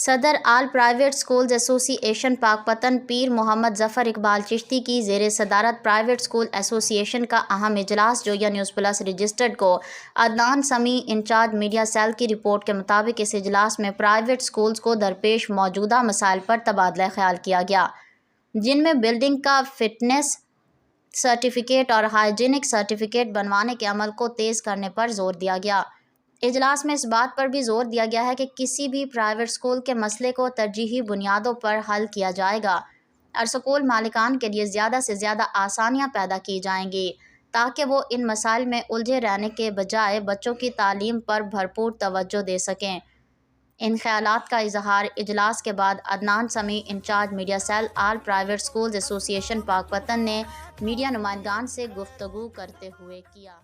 صدر آل private schools ایسوسی ایشن پاکپتن پیر محمد ظفر اقبال چشتی کی زیر صدارت پرائیویٹ اسکول ایسوسی ایشن کا اہم اجلاس جویا نیوز پلس رجسٹرڈ کو عدنان سمیع انچارج میڈیا سیل کی رپورٹ کے مطابق اس اجلاس میں پرائیویٹ اسکولز کو درپیش موجودہ مسائل پر تبادلہ خیال کیا گیا، جن میں بلڈنگ کا فٹنس سرٹیفکیٹ اور ہائیجینک سرٹیفکیٹ بنوانے کے عمل کو تیز کرنے پر زور دیا گیا۔ اجلاس میں اس بات پر بھی زور دیا گیا ہے کہ کسی بھی پرائیویٹ اسکول کے مسئلے کو ترجیحی بنیادوں پر حل کیا جائے گا اور اسکول مالکان کے لیے زیادہ سے زیادہ آسانیاں پیدا کی جائیں گی تاکہ وہ ان مسائل میں الجھے رہنے کے بجائے بچوں کی تعلیم پر بھرپور توجہ دے سکیں۔ ان خیالات کا اظہار اجلاس کے بعد عدنان سمیع انچارج میڈیا سیل آل پرائیویٹ اسکولز ایسوسی ایشن پاکپتن نے میڈیا نمائندگان سے گفتگو کرتے ہوئے کیا۔